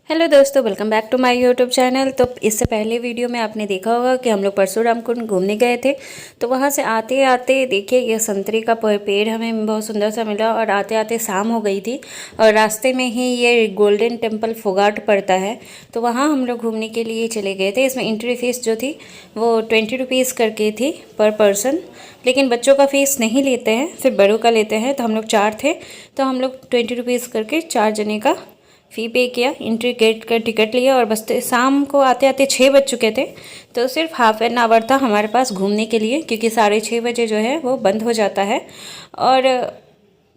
Hello दोस्तों, welcome back to my YouTube channel. तो इससे पहले वीडियो में आपने देखा होगा कि हम लोग परशुराम कुंड घूमने गए थे। तो वहाँ से आते आते देखिए ये संतरे का पेड़ हमें बहुत सुंदर सा मिला और आते आते शाम हो गई थी और रास्ते में ही ये गोल्डन टेम्पल फोगाट पड़ता है। तो वहाँ हम लोग घूमने के लिए चले गए थे। इसमें एंट्री फ़ीस जो थी वो 20 रुपीज़ करके थी पर पर्सन, लेकिन बच्चों का फ़ीस नहीं लेते हैं, सिर्फ बड़ों का लेते हैं। तो हम लोग 4 थे, तो हम लोग 20 रुपीज़ करके 4 जने का फ़ी पे किया, एंट्री गेट का टिकट लिया और बस शाम को आते आते 6 बज चुके थे। तो सिर्फ हाफ एन आवर था हमारे पास घूमने के लिए, क्योंकि 6:30 बजे जो है वो बंद हो जाता है। और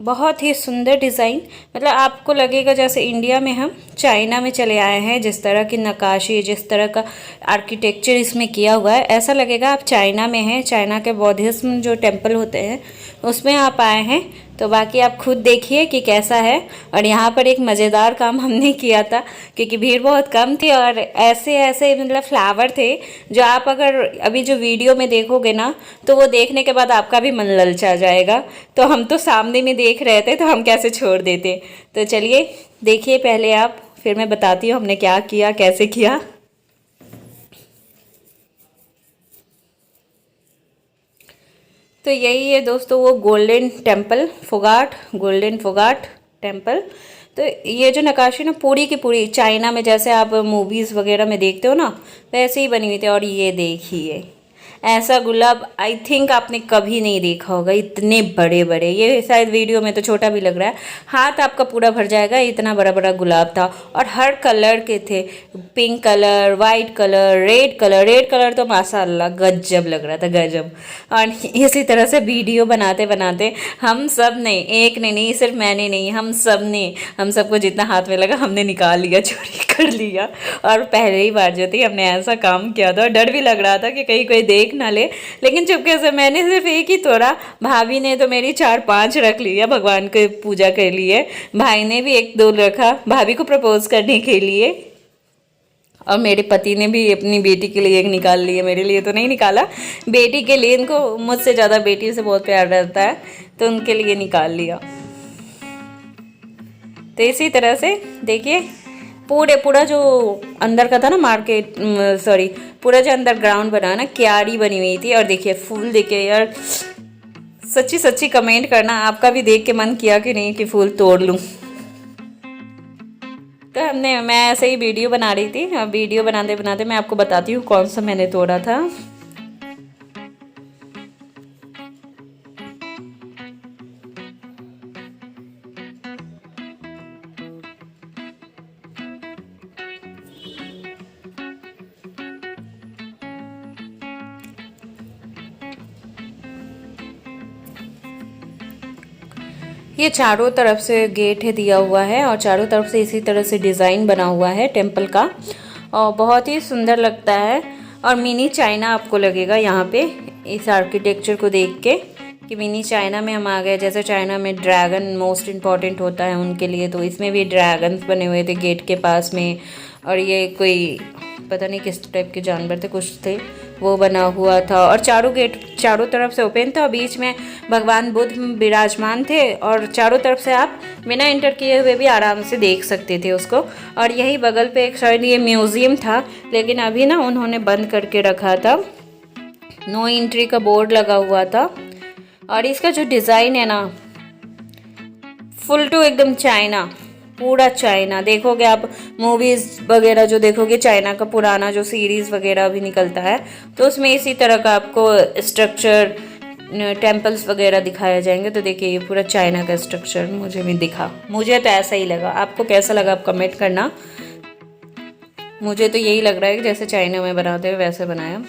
बहुत ही सुंदर डिज़ाइन, मतलब आपको लगेगा जैसे इंडिया में हम चाइना में चले आए हैं। जिस तरह की नक्काशी, जिस तरह का आर्किटेक्चर इसमें किया हुआ है, ऐसा लगेगा आप चाइना में हैं। चाइना के बौद्धिज्म जो टेम्पल होते हैं उसमें आप आए हैं। तो बाकी आप खुद देखिए कि कैसा है। और यहाँ पर एक मज़ेदार काम हमने किया था, क्योंकि भीड़ बहुत कम थी और ऐसे ऐसे मतलब फ्लावर थे जो आप अगर अभी जो वीडियो में देखोगे ना, तो वो देखने के बाद आपका भी मन ललचा जाएगा। तो हम तो सामने में देख रहे थे, तो हम कैसे छोड़ देते। तो चलिए देखिए पहले आप, फिर मैं बताती हूँ हमने क्या किया, कैसे किया। तो यही है दोस्तों वो गोल्डन फोगाट टेम्पल। तो ये जो नक्काशी ना पूरी की पूरी चाइना में, जैसे आप मूवीज़ वगैरह में देखते हो ना, वैसे ही बनी हुई थी। और ये देखिए ऐसा गुलाब आई थिंक आपने कभी नहीं देखा होगा, इतने बड़े बड़े। ये शायद वीडियो में तो छोटा भी लग रहा है, हाथ आपका पूरा भर जाएगा, इतना बड़ा बड़ा गुलाब था। और हर कलर के थे, pink colour, white colour, red colour तो माशाल्लाह गजब लग रहा था, गजब। और इसी तरह से वीडियो बनाते बनाते हम सब ने, एक ने नहीं, सिर्फ मैंने नहीं, हम सब ने, हम सबको जितना हाथ में लगा हमने निकाल लिया, चोरी कर लिया। और पहले ही बार जो थी हमने ऐसा काम किया था, और डर भी लग रहा था कि कहीं कोई देख ना ले। लेकिन चुपके से मैंने सिर्फ एक ही तोड़ा, भाभी ने तो मेरी 4-5 रख लिया, भगवान की पूजा के लिए। भाई ने भी 1-2 रखा भाभी को प्रपोज करने के लिए। और मेरे पति ने भी अपनी बेटी के लिए एक निकाल लिया, मेरे लिए तो नहीं निकाला, बेटी के लिए। इनको मुझसे ज़्यादा बेटी से बहुत प्यार रहता है, तो उनके लिए निकाल लिया। तो इसी तरह से देखिए पूरा जो अंदर का था ना मार्केट, सॉरी, पूरा जो अंदर ग्राउंड बना ना, क्यारी बनी हुई थी। और देखिए फूल देखिए यार, सच्ची सच्ची कमेंट करना, आपका भी देख के मन किया कि नहीं कि फूल तोड़ लूँ। तो मैं ऐसे ही वीडियो बना रही थी, और वीडियो बनाते बनाते मैं आपको बताती हूँ कौन सा मैंने तोड़ा था। ये चारों तरफ से गेट है दिया हुआ है, और चारों तरफ से इसी तरह से डिज़ाइन बना हुआ है टेम्पल का, और बहुत ही सुंदर लगता है। और मिनी चाइना आपको लगेगा यहाँ पे इस आर्किटेक्चर को देख के, कि मिनी चाइना में हम आ गए। जैसे चाइना में ड्रैगन मोस्ट इम्पॉर्टेंट होता है उनके लिए, तो इसमें भी ड्रैगन्स बने हुए थे गेट के पास में। और ये कोई पता नहीं किस टाइप के जानवर थे, कुछ थे, वो बना हुआ था। और चारों गेट चारों तरफ से ओपन था, और बीच में भगवान बुद्ध विराजमान थे। और चारों तरफ से आप बिना इंटर किए हुए भी आराम से देख सकते थे उसको। और यही बगल पे एक शायद ये म्यूज़ियम था, लेकिन अभी ना उन्होंने बंद करके रखा था, नो एंट्री का बोर्ड लगा हुआ था। और इसका जो डिज़ाइन है ना, फुल टू एकदम चाइना, पूरा चाइना। देखोगे आप मूवीज़ वगैरह जो देखोगे, चाइना का पुराना जो सीरीज़ वगैरह भी निकलता है, तो उसमें इसी तरह का आपको स्ट्रक्चर, टेम्पल्स वगैरह दिखाए जाएंगे। तो देखिए ये पूरा चाइना का स्ट्रक्चर मुझे भी दिखा, मुझे तो ऐसा ही लगा। आपको कैसा लगा आप कमेंट करना। मुझे तो यही लग रहा है कि जैसे चाइना में बनाते हुए वैसे बनाया।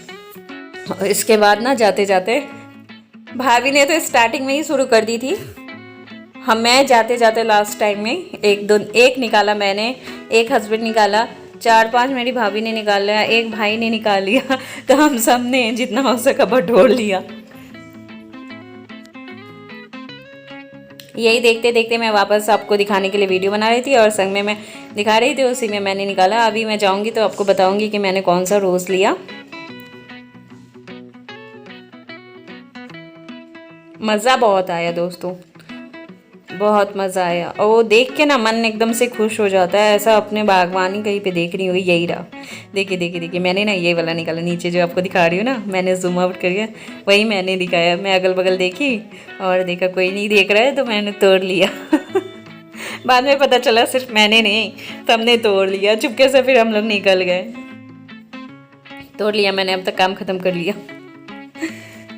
और इसके बाद ना जाते जाते भाभी ने तो स्टार्टिंग में ही शुरू कर दी थी। मैं जाते जाते लास्ट टाइम में एक निकाला मैंने, एक हस्बैंड निकाला, 4-5 मेरी भाभी ने निकाल लिया, एक भाई ने निकाल लिया। तो हम सब ने जितना हो सका बटोर लिया। यही देखते देखते मैं वापस आपको दिखाने के लिए वीडियो बना रही थी, और संग में मैं दिखा रही थी, उसी में मैंने निकाला। अभी मैं जाऊंगी तो आपको बताऊंगी कि मैंने कौन सा रोज़ लिया। मज़ा बहुत आया दोस्तों। बहुत मज़ा आया और वो देख के ना मन एकदम से खुश हो जाता है, ऐसा अपने बागवानी कहीं पे देख रही हुई। यही रहा, देखिए देखिए देखिए, मैंने ना ये वाला निकाला नीचे जो आपको दिखा रही हूँ ना, मैंने जूम आउट करके वही मैंने दिखाया। मैं अगल बगल देखी और देखा कोई नहीं देख रहा है तो मैंने तोड़ लिया। बाद में पता चला सिर्फ मैंने नहीं, सबने तोड़ लिया चुपके से। फिर हम लोग निकल गए, तोड़ लिया मैंने, अब तक काम ख़त्म कर लिया।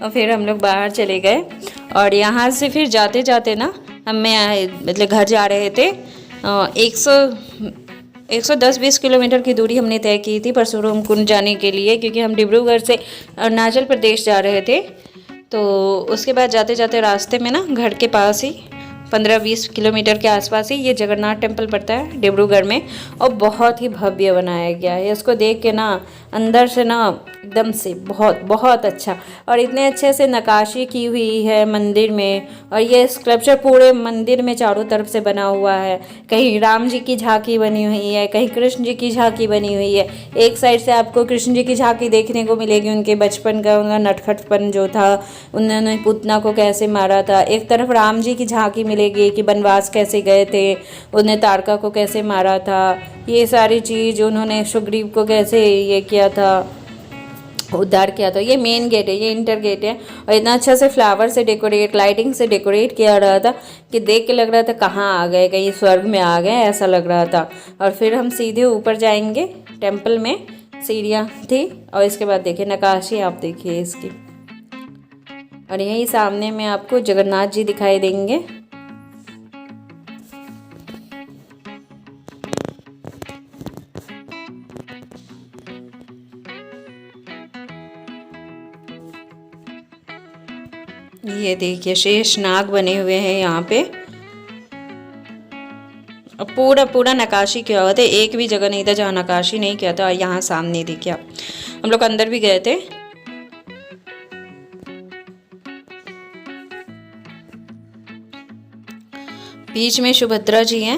और फिर हम लोग बाहर चले गए और यहाँ से फिर जाते जाते ना मतलब घर जा रहे थे। 110-120 किलोमीटर की दूरी हमने तय की थी परशुराम कुंड जाने के लिए, क्योंकि हम डिब्रूगढ़ से अरुणाचल प्रदेश जा रहे थे। तो उसके बाद जाते जाते रास्ते में ना घर के पास ही 15-20 किलोमीटर के आसपास ही ये जगन्नाथ टेम्पल पड़ता है डिब्रूगढ़ में, और बहुत ही भव्य बनाया गया है। इसको देख के ना अंदर से ना एकदम से बहुत बहुत अच्छा, और इतने अच्छे से नक्काशी की हुई है मंदिर में। और ये स्कल्पचर पूरे मंदिर में चारों तरफ से बना हुआ है। कहीं राम जी की झांकी बनी हुई है, कहीं कृष्ण जी की झांकी बनी हुई है। एक साइड से आपको कृष्ण जी की झांकी देखने को मिलेगी, उनके बचपन का उनका नटखटपन जो था, उन्होंने पुतना को कैसे मारा था। एक तरफ राम जी की झांकी मिलेगी कि वनवास कैसे गए थे, उन्हें तारका को कैसे मारा था, ये सारी चीज़ उन्होंने सुग्रीव को कैसे ये किया था, उद्धार किया था। ये मेन गेट है, ये इंटर गेट है। और इतना अच्छा से फ्लावर से डेकोरेट, लाइटिंग से डेकोरेट किया रहा था कि देख के लग रहा था कहाँ आ गए, कहीं स्वर्ग में आ गए, ऐसा लग रहा था। और फिर हम सीधे ऊपर जाएंगे, टेम्पल में सीढ़ियाँ थी। और इसके बाद देखिए नक्काशी, आप देखिए इसकी। और यहीं सामने में आपको जगन्नाथ जी दिखाई देंगे। ये देखिए शेष नाग बने हुए हैं यहाँ पे, पूरा पूरा नक्काशी किया हुआ था। एक भी जगह नहीं था जहाँ नक्काशी नहीं किया था। और यहाँ सामने देखिए आप, हम लोग अंदर भी गए थे। बीच में सुभद्रा जी हैं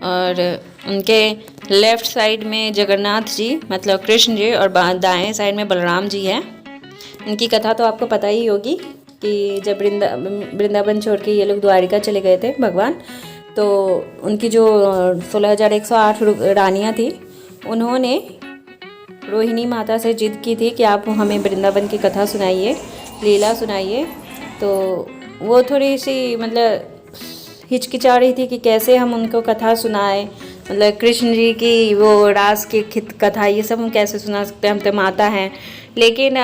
और उनके लेफ्ट साइड में जगन्नाथ जी मतलब कृष्ण जी, और दाएं साइड में बलराम जी हैं। इनकी कथा तो आपको पता ही होगी कि जब वृंदावन छोड़ के ये लोग द्वारिका चले गए थे भगवान, तो उनकी जो 16,108 रानियाँ थी, उन्होंने रोहिणी माता से जिद की थी कि आप हमें वृंदावन की कथा सुनाइए, लीला सुनाइए। तो वो थोड़ी सी मतलब हिचकिचा रही थी कि कैसे हम उनको कथा सुनाएं, मतलब कृष्ण जी की वो रास की कथा ये सब हम कैसे सुना सकते हैं, हम तो माता हैं। लेकिन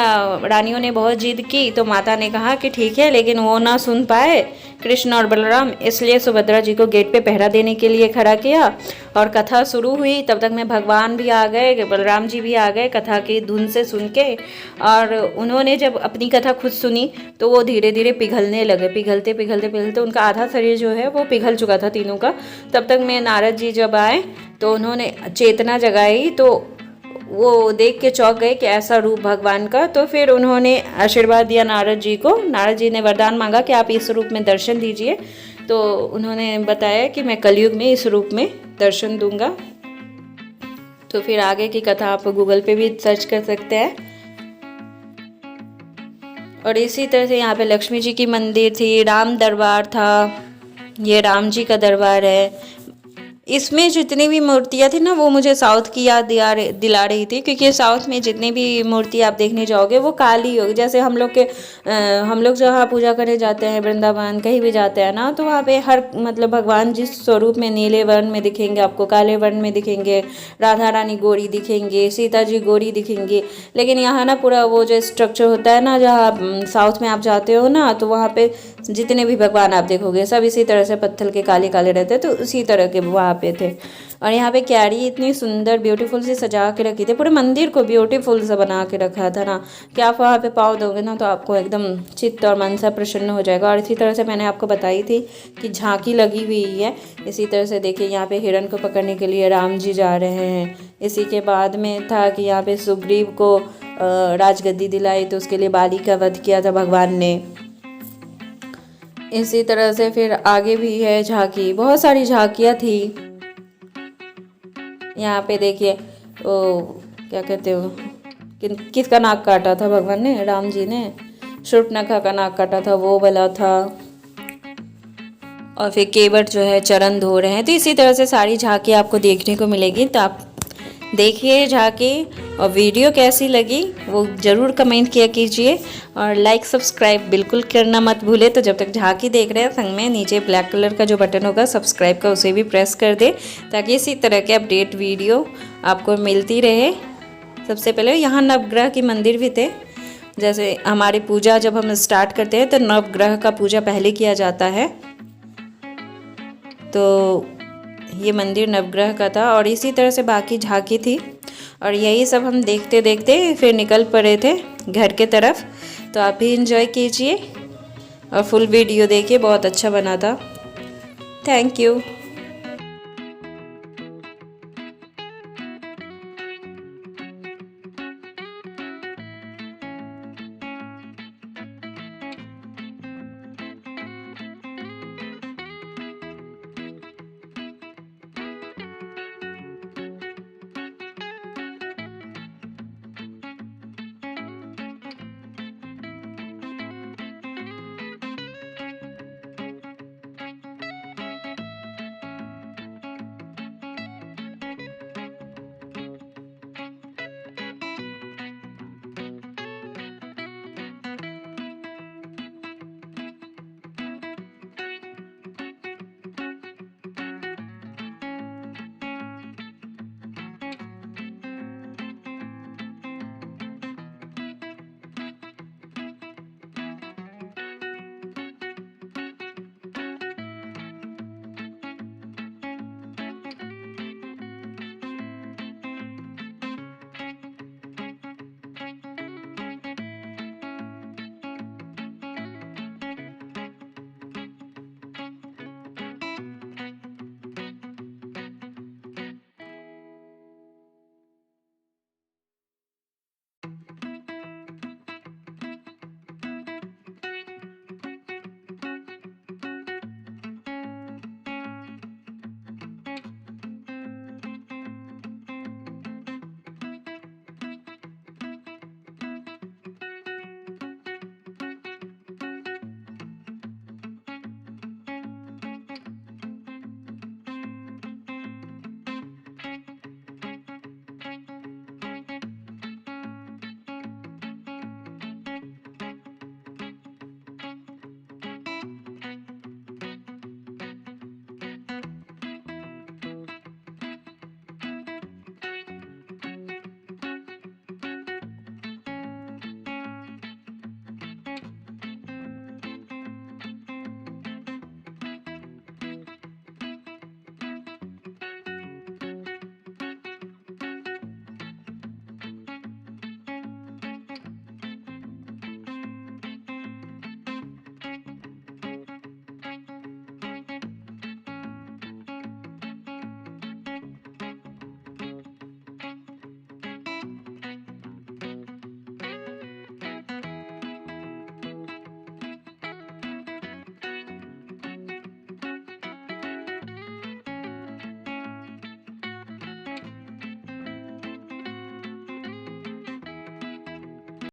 रानियों ने बहुत जिद की तो माता ने कहा कि ठीक है, लेकिन वो ना सुन पाए कृष्ण और बलराम, इसलिए सुभद्रा जी को गेट पे पहरा देने के लिए खड़ा किया। और कथा शुरू हुई, तब तक में भगवान भी आ गए, बलराम जी भी आ गए कथा की धुन से सुन के। और उन्होंने जब अपनी कथा खुद सुनी तो वो धीरे धीरे पिघलने लगे, पिघलते पिघलते पिघलते उनका आधा शरीर जो है वो पिघल चुका था तीनों का। तब तक में नारद जी जब आए तो उन्होंने चेतना जगाई, तो वो देख के चौंक गए कि ऐसा रूप भगवान का। तो फिर उन्होंने आशीर्वाद दिया नारद जी को। नारद जी ने वरदान मांगा कि आप इस रूप में दर्शन दीजिए। तो उन्होंने बताया कि मैं कलयुग में इस रूप में दर्शन दूंगा। तो फिर आगे की कथा आप गूगल पे भी सर्च कर सकते हैं। और इसी तरह से यहाँ पे लक्ष्मी जी की मंदिर थी, राम दरबार था, ये राम जी का दरबार है। इसमें जितनी भी मूर्तियाँ थी ना वो मुझे साउथ की याद दिला रही थी, क्योंकि साउथ में जितनी भी मूर्ति आप देखने जाओगे वो काली होगी। जैसे हम लोग जहाँ पूजा करने जाते हैं वृंदावन कहीं भी जाते हैं ना, तो वहाँ पे हर मतलब भगवान जिस स्वरूप में नीले वर्ण में दिखेंगे, आपको काले वर्ण में दिखेंगे, राधा रानी गोरी दिखेंगे, सीता जी गोरी दिखेंगी। लेकिन यहाँ ना पूरा वो जो स्ट्रक्चर होता है ना, जहाँ साउथ में आप जाते हो ना, तो वहाँ पे जितने भी भगवान आप देखोगे सब इसी तरह से पत्थर के काले काले रहते, तो उसी तरह के वहाँ पे थे। और यहाँ पे क्यारी इतनी सुंदर ब्यूटीफुल सी सजा के रखी थी, पूरे मंदिर को ब्यूटीफुल सा बना के रखा था ना कि आप वहाँ पे पाँव दोगे ना तो आपको एकदम चित्त और मन सा प्रसन्न हो जाएगा। और इसी तरह से मैंने आपको बताई थी कि झांकी लगी हुई है। इसी तरह से देखिए यहाँ पे हिरण को पकड़ने के लिए राम जी जा रहे हैं। इसी के बाद में था कि यहाँ पे सुग्रीव को राजगद्दी दिलाई, तो उसके लिए बाली का वध किया था भगवान ने। इसी तरह से फिर आगे भी है झांकी, बहुत सारी झांकियाँ थी। यहाँ पे देखिए वो क्या कहते हो, किसका नाक काटा था भगवान ने, राम जी ने शूर्पणखा का नाक काटा था, वो वाला था। और फिर केवट जो है चरण धो रहे हैं। तो इसी तरह से सारी झांकी आपको देखने को मिलेगी। तो आप देखिए झांकी, और वीडियो कैसी लगी वो ज़रूर कमेंट किया कीजिए, और लाइक सब्सक्राइब बिल्कुल करना मत भूले। तो जब तक झांकी देख रहे हैं संग में नीचे ब्लैक कलर का जो बटन होगा सब्सक्राइब का, उसे भी प्रेस कर दे ताकि इसी तरह के अपडेट वीडियो आपको मिलती रहे। सबसे पहले यहाँ नवग्रह के मंदिर भी थे। जैसे हमारी पूजा जब हम स्टार्ट करते हैं तो नवग्रह का पूजा पहले किया जाता है। तो ये मंदिर नवग्रह का था, और इसी तरह से बाकी झांकी थी। और यही सब हम देखते देखते फिर निकल पड़े थे घर के तरफ। तो आप भी इंजॉय कीजिए और फुल वीडियो देखिए, बहुत अच्छा बना था। Thank you.